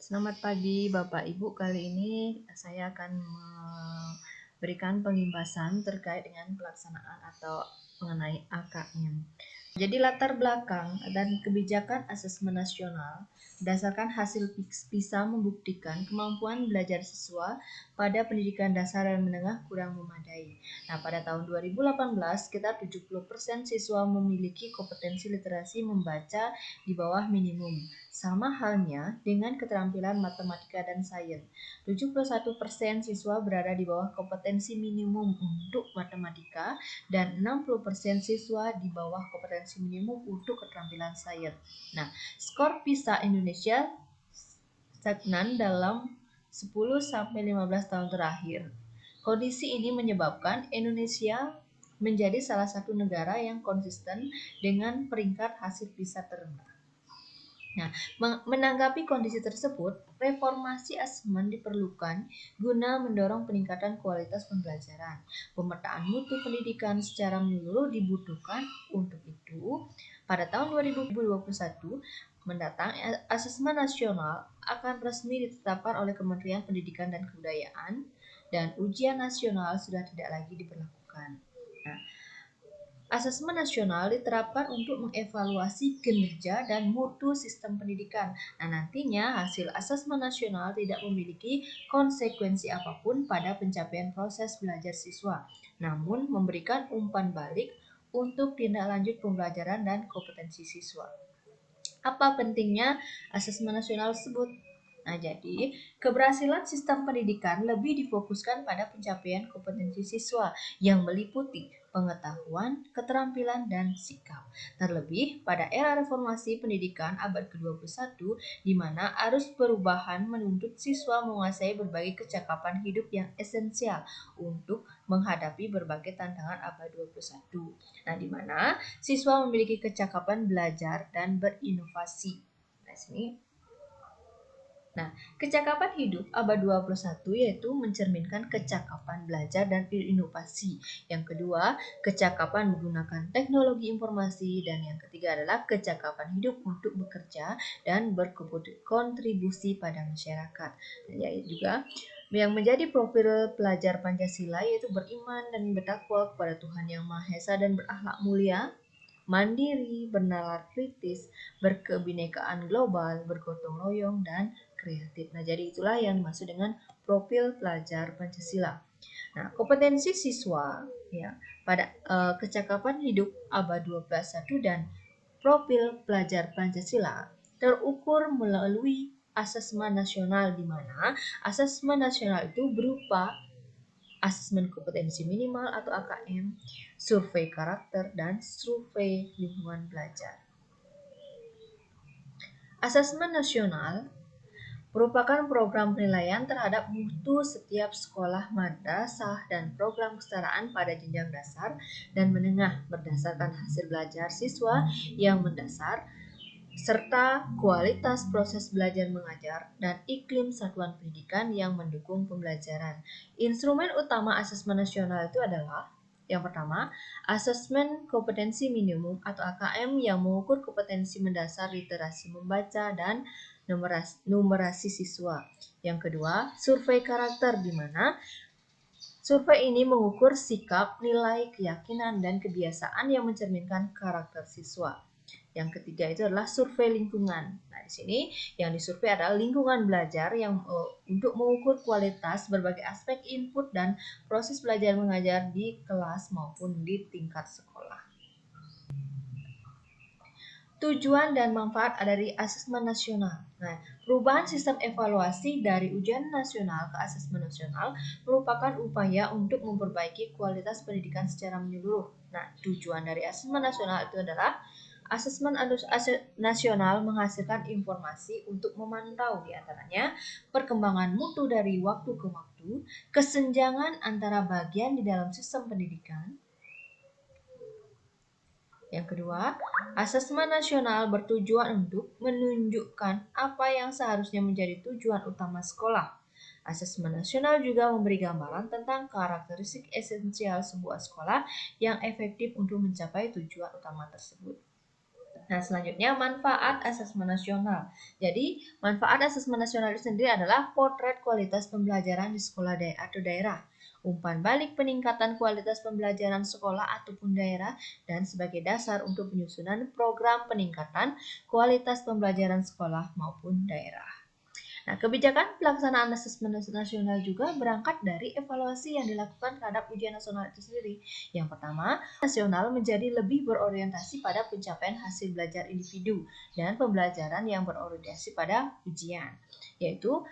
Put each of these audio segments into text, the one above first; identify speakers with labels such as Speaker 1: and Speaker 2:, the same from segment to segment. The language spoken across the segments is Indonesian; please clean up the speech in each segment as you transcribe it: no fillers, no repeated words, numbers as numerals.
Speaker 1: Selamat pagi Bapak Ibu, kali ini saya akan memberikan pembahasan terkait dengan pelaksanaan atau mengenai AKM. Jadi latar belakang dan kebijakan asesmen nasional berdasarkan hasil PISA membuktikan kemampuan belajar siswa pada pendidikan dasar dan menengah kurang memadai. Nah, pada tahun 2018 sekitar 70% siswa memiliki kompetensi literasi membaca di bawah minimum. Sama halnya dengan keterampilan matematika dan sains. 71% siswa berada di bawah kompetensi minimum untuk matematika dan 60% siswa di bawah kompetensi minimum untuk keterampilan sains. Nah, skor PISA Indonesia stagnan dalam 10-15 tahun terakhir. Kondisi ini menyebabkan Indonesia menjadi salah satu negara yang konsisten dengan peringkat hasil PISA terendah. Nah, menanggapi kondisi tersebut, reformasi asesmen diperlukan guna mendorong peningkatan kualitas pembelajaran. Pemetaan mutu pendidikan secara menyeluruh dibutuhkan. Untuk itu, pada tahun 2021 mendatang, asesmen nasional akan resmi ditetapkan oleh Kementerian Pendidikan dan Kebudayaan dan ujian nasional sudah tidak lagi diberlakukan. Nah, asesmen nasional diterapkan untuk mengevaluasi kinerja dan mutu sistem pendidikan. Nah, nantinya hasil asesmen nasional tidak memiliki konsekuensi apapun pada pencapaian proses belajar siswa, namun memberikan umpan balik untuk tindak lanjut pembelajaran dan kompetensi siswa. Apa pentingnya asesmen nasional tersebut? Nah, jadi keberhasilan sistem pendidikan lebih difokuskan pada pencapaian kompetensi siswa yang meliputi pengetahuan, keterampilan, dan sikap. Terlebih pada era reformasi pendidikan abad ke-21, di mana arus perubahan menuntut siswa menguasai berbagai kecakapan hidup yang esensial untuk menghadapi berbagai tantangan abad 21. Nah, di mana siswa memiliki kecakapan belajar dan berinovasi. Nah, kecakapan hidup abad 21 yaitu mencerminkan kecakapan belajar dan berinovasi. Yang kedua, kecakapan menggunakan teknologi informasi. Dan yang ketiga adalah kecakapan hidup untuk bekerja dan berkontribusi pada masyarakat. Dan yaitu juga yang menjadi profil pelajar Pancasila yaitu beriman dan bertakwa kepada Tuhan Yang Maha Esa dan berakhlak mulia, mandiri, bernalar kritis, berkebinekaan global, bergotong royong, dan kreatif. Nah, jadi itulah yang dimaksud dengan profil pelajar Pancasila. Nah, kompetensi siswa ya pada kecakapan hidup abad 21 dan profil pelajar Pancasila terukur melalui asesmen nasional, di mana asesmen nasional itu berupa asesmen kompetensi minimal atau AKM, survei karakter, dan survei lingkungan belajar. Asesmen nasional merupakan program penilaian terhadap mutu setiap sekolah madrasah dan program kesetaraan pada jenjang dasar dan menengah berdasarkan hasil belajar siswa yang mendasar, serta kualitas proses belajar mengajar dan iklim satuan pendidikan yang mendukung pembelajaran. Instrumen utama asesmen nasional itu adalah yang pertama, asesmen kompetensi minimum atau AKM yang mengukur kompetensi mendasar literasi membaca dan numerasi siswa. Yang kedua, survei karakter, di mana survei ini mengukur sikap, nilai, keyakinan, dan kebiasaan yang mencerminkan karakter siswa. Yang ketiga itu adalah survei lingkungan. Nah, di sini yang disurvei adalah lingkungan belajar yang untuk mengukur kualitas berbagai aspek input dan proses belajar mengajar di kelas maupun di tingkat sekolah. Tujuan dan manfaat dari asesmen nasional. Nah, perubahan sistem evaluasi dari ujian nasional ke asesmen nasional merupakan upaya untuk memperbaiki kualitas pendidikan secara menyeluruh. Nah, tujuan dari asesmen nasional itu adalah asesmen nasional menghasilkan informasi untuk memantau diantaranya perkembangan mutu dari waktu ke waktu, kesenjangan antara bagian di dalam sistem pendidikan. Yang kedua, asesmen nasional bertujuan untuk menunjukkan apa yang seharusnya menjadi tujuan utama sekolah. Asesmen nasional juga memberi gambaran tentang karakteristik esensial sebuah sekolah yang efektif untuk mencapai tujuan utama tersebut. Nah, selanjutnya manfaat asesmen nasional. Jadi, manfaat asesmen nasional itu sendiri adalah potret kualitas pembelajaran di sekolah atau daerah, umpan balik peningkatan kualitas pembelajaran sekolah ataupun daerah, dan sebagai dasar untuk penyusunan program peningkatan kualitas pembelajaran sekolah maupun daerah. Nah, kebijakan pelaksanaan asesmen nasional juga berangkat dari evaluasi yang dilakukan terhadap ujian nasional itu sendiri. Yang pertama, nasional menjadi lebih berorientasi pada pencapaian hasil belajar individu dan pembelajaran yang berorientasi pada ujian, yaitu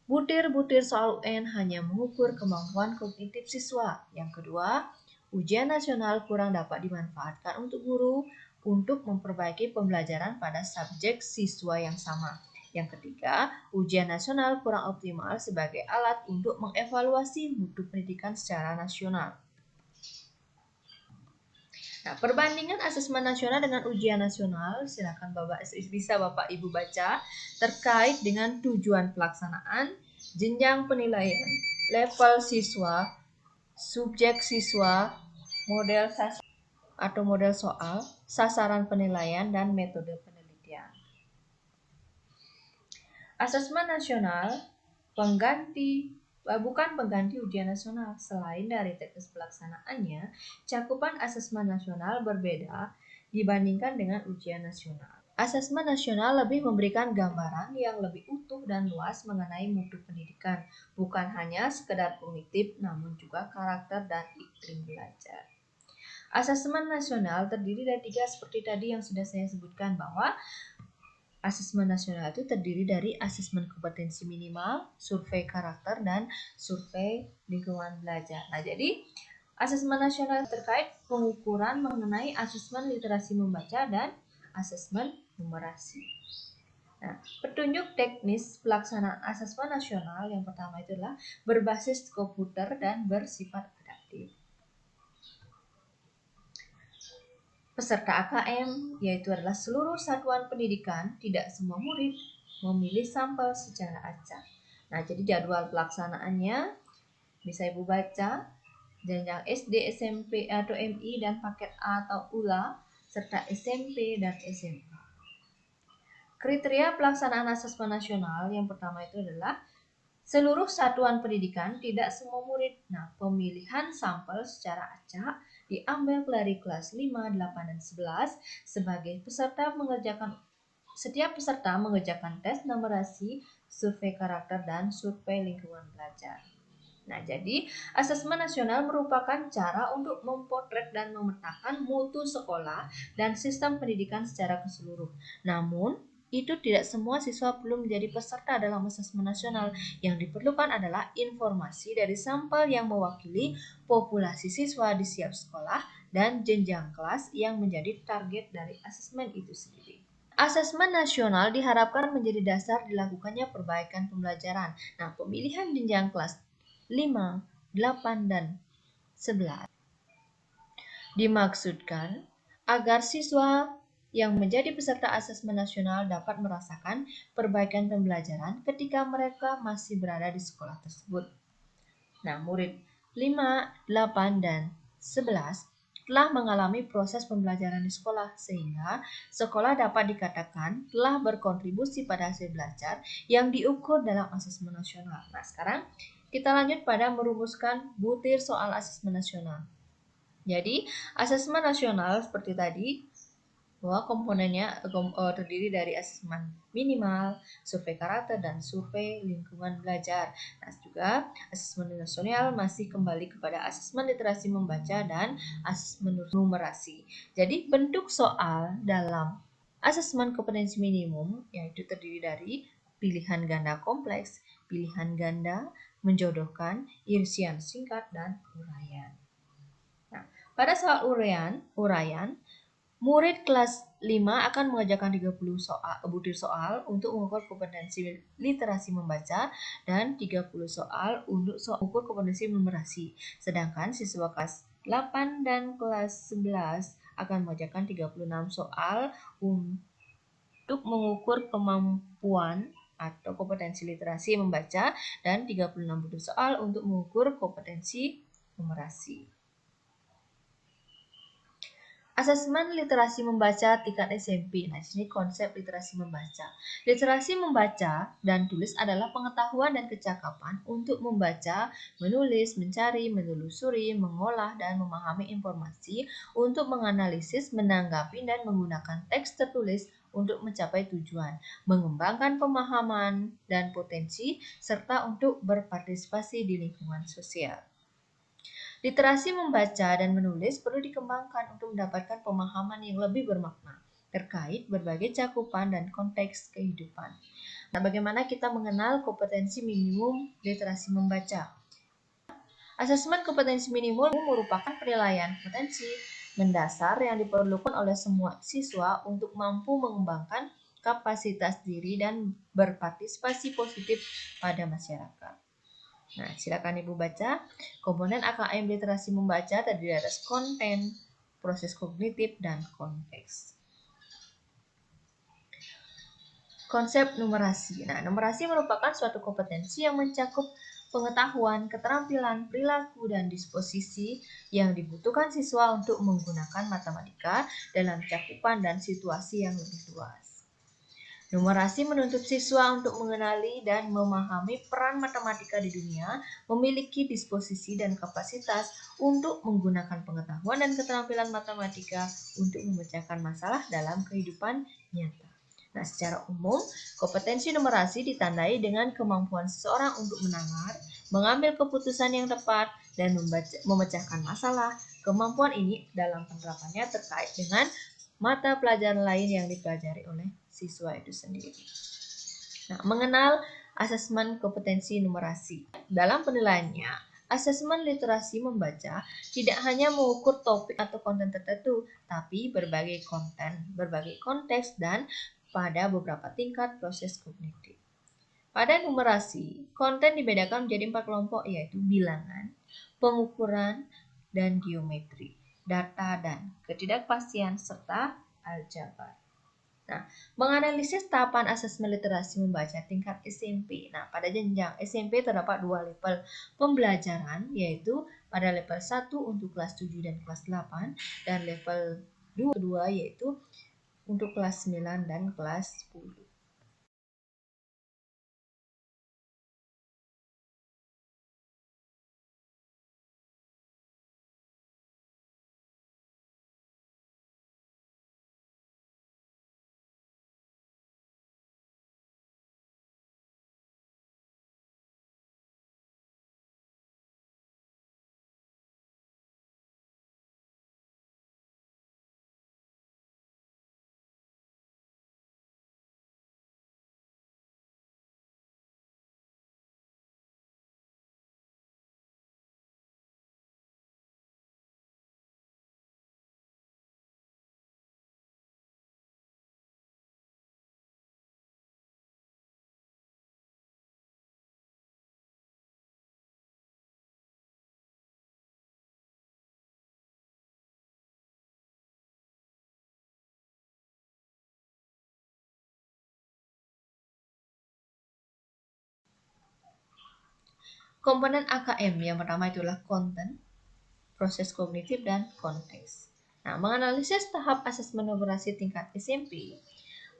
Speaker 1: butir-butir soal UN hanya mengukur kemampuan kognitif siswa. Yang kedua, ujian nasional kurang dapat dimanfaatkan untuk guru untuk memperbaiki pembelajaran pada subjek siswa yang sama. Yang ketiga, ujian nasional kurang optimal sebagai alat untuk mengevaluasi mutu pendidikan secara nasional. Nah, perbandingan asesmen nasional dengan ujian nasional, silakan bisa Bapak Ibu baca terkait dengan tujuan pelaksanaan, jenjang penilaian, level siswa, subjek siswa, model soal, sasaran penilaian, dan metode penelitian. Asesmen nasional bukan pengganti ujian nasional. Selain dari teknis pelaksanaannya, cakupan asesmen nasional berbeda dibandingkan dengan ujian nasional. Asesmen nasional lebih memberikan gambaran yang lebih utuh dan luas mengenai mutu pendidikan, bukan hanya sekedar kognitif, namun juga karakter dan iklim belajar. Asesmen nasional terdiri dari 3 seperti tadi yang sudah saya sebutkan, bahwa asesmen nasional itu terdiri dari asesmen kompetensi minimal, survei karakter, dan survei lingkungan belajar. Nah, jadi asesmen nasional terkait pengukuran mengenai asesmen literasi membaca dan asesmen numerasi. Nah, petunjuk teknis pelaksanaan asesmen nasional yang pertama itu adalah berbasis komputer dan bersifat adaptif. Peserta AKM, yaitu adalah seluruh satuan pendidikan, tidak semua murid memilih sampel secara acak. Nah, jadi jadwal pelaksanaannya bisa Ibu baca, jenjang SD, SMP atau MI dan paket A atau ULA, serta SMP dan SMA. Kriteria pelaksanaan asesmen nasional yang pertama itu adalah seluruh satuan pendidikan, tidak semua murid. Nah, pemilihan sampel secara acak diambil dari kelas 5, 8, dan 11 sebagai setiap peserta mengerjakan tes numerasi, survei karakter, dan survei lingkungan belajar. Nah, jadi asesmen nasional merupakan cara untuk mempotret dan memetakan mutu sekolah dan sistem pendidikan secara keseluruhan. Namun, itu tidak semua siswa perlu menjadi peserta dalam asesmen nasional. Yang diperlukan adalah informasi dari sampel yang mewakili populasi siswa di setiap sekolah dan jenjang kelas yang menjadi target dari asesmen itu sendiri. Asesmen nasional diharapkan menjadi dasar dilakukannya perbaikan pembelajaran. Nah, pemilihan jenjang kelas 5, 8, dan 11 dimaksudkan agar siswa yang menjadi peserta asesmen nasional dapat merasakan perbaikan pembelajaran ketika mereka masih berada di sekolah tersebut. Nah, murid 5, 8, dan 11 telah mengalami proses pembelajaran di sekolah, sehingga sekolah dapat dikatakan telah berkontribusi pada hasil belajar yang diukur dalam asesmen nasional. Nah, sekarang kita lanjut pada merumuskan butir soal asesmen nasional. Jadi, asesmen nasional seperti tadi, bahwa komponennya terdiri dari asesmen minimal, survei karakter, dan survei lingkungan belajar. Nah, juga asesmen nasional masih kembali kepada asesmen literasi membaca dan asesmen numerasi. Jadi, bentuk soal dalam asesmen kompetensi minimum yaitu terdiri dari pilihan ganda kompleks, pilihan ganda, menjodohkan, irsian singkat, dan uraian. Nah, pada soal uraian, murid kelas 5 akan mengerjakan 30 butir soal untuk mengukur kompetensi literasi membaca dan 30 soal untuk mengukur kompetensi numerasi. Sedangkan siswa kelas 8 dan kelas 11 akan mengerjakan 36 soal untuk mengukur kemampuan atau kompetensi literasi membaca dan 36 butir soal untuk mengukur kompetensi numerasi. Asesmen literasi membaca tingkat SMP. Nah, di sini konsep literasi membaca. Literasi membaca dan tulis adalah pengetahuan dan kecakapan untuk membaca, menulis, mencari, menelusuri, mengolah, dan memahami informasi untuk menganalisis, menanggapi, dan menggunakan teks tertulis untuk mencapai tujuan, mengembangkan pemahaman dan potensi, serta untuk berpartisipasi di lingkungan sosial. Literasi membaca dan menulis perlu dikembangkan untuk mendapatkan pemahaman yang lebih bermakna terkait berbagai cakupan dan konteks kehidupan. Nah, bagaimana kita mengenal kompetensi minimum literasi membaca? Asesmen kompetensi minimum merupakan penilaian kompetensi mendasar yang diperlukan oleh semua siswa untuk mampu mengembangkan kapasitas diri dan berpartisipasi positif pada masyarakat. Nah, silakan Ibu baca. Komponen AKM literasi membaca terdiri atas konten, proses kognitif, dan konteks. Konsep numerasi. Nah, numerasi merupakan suatu kompetensi yang mencakup pengetahuan, keterampilan, perilaku, dan disposisi yang dibutuhkan siswa untuk menggunakan matematika dalam cakupan dan situasi yang lebih luas. Numerasi menuntut siswa untuk mengenali dan memahami peran matematika di dunia, memiliki disposisi dan kapasitas untuk menggunakan pengetahuan dan keterampilan matematika untuk memecahkan masalah dalam kehidupan nyata. Nah, secara umum, kompetensi numerasi ditandai dengan kemampuan seseorang untuk menanggar, mengambil keputusan yang tepat, dan memecahkan masalah. Kemampuan ini dalam penerapannya terkait dengan mata pelajaran lain yang dipelajari oleh siswa itu sendiri. Nah, mengenal asesmen kompetensi numerasi. Dalam penilaiannya, asesmen literasi membaca tidak hanya mengukur topik atau konten tertentu, tapi berbagai konten, berbagai konteks, dan pada beberapa tingkat proses kognitif. Pada numerasi, konten dibedakan menjadi 4 kelompok, yaitu bilangan, pengukuran, dan geometri, data dan ketidakpastian, serta aljabar. Nah, menganalisis tahapan asesmen literasi membaca tingkat SMP. Nah, pada jenjang SMP terdapat 2 level pembelajaran, yaitu pada level 1 untuk kelas 7 dan kelas 8, dan level 2 yaitu untuk kelas 9 dan kelas 10. Komponen AKM yang pertama itulah konten, proses kognitif, dan konteks. Nah, menganalisis tahap asesmen numerasi tingkat SMP.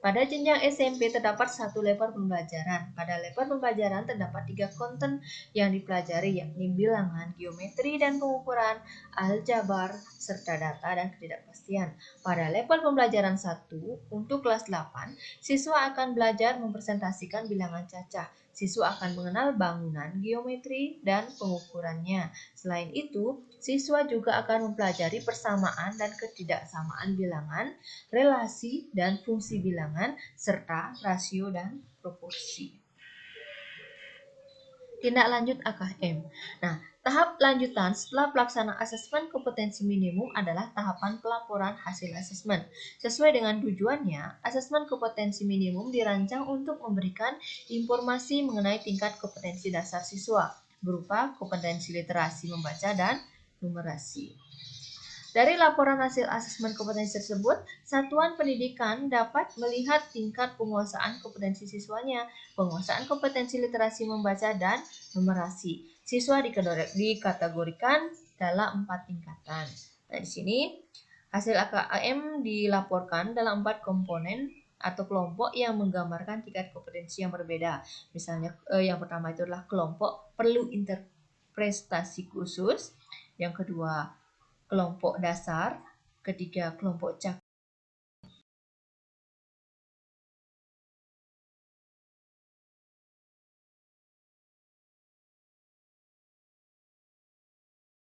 Speaker 1: Pada jenjang SMP terdapat 1 level pembelajaran. Pada level pembelajaran terdapat 3 konten yang dipelajari, yakni bilangan, geometri, dan pengukuran, aljabar, serta data dan ketidakpastian. Pada level pembelajaran 1 untuk kelas 8, siswa akan belajar mempresentasikan bilangan cacah. Siswa akan mengenal bangunan, geometri, dan pengukurannya. Selain itu, siswa juga akan mempelajari persamaan dan ketidaksamaan bilangan, relasi dan fungsi bilangan, serta rasio dan proporsi. Tindak lanjut AKM. Nah, tahap lanjutan setelah pelaksanaan asesmen kompetensi minimum adalah tahapan pelaporan hasil asesmen. Sesuai dengan tujuannya, asesmen kompetensi minimum dirancang untuk memberikan informasi mengenai tingkat kompetensi dasar siswa, berupa kompetensi literasi membaca dan numerasi. Dari laporan hasil asesmen kompetensi tersebut, satuan pendidikan dapat melihat tingkat penguasaan kompetensi siswanya, penguasaan kompetensi literasi membaca, dan numerasi. Siswa dikategorikan dalam 4 tingkatan. Nah, di sini Hasil AKM dilaporkan dalam 4 komponen atau kelompok yang menggambarkan tingkat kompetensi yang berbeda. Misalnya yang pertama itu adalah kelompok perlu interpretasi khusus, yang kedua kelompok dasar, ketiga kelompok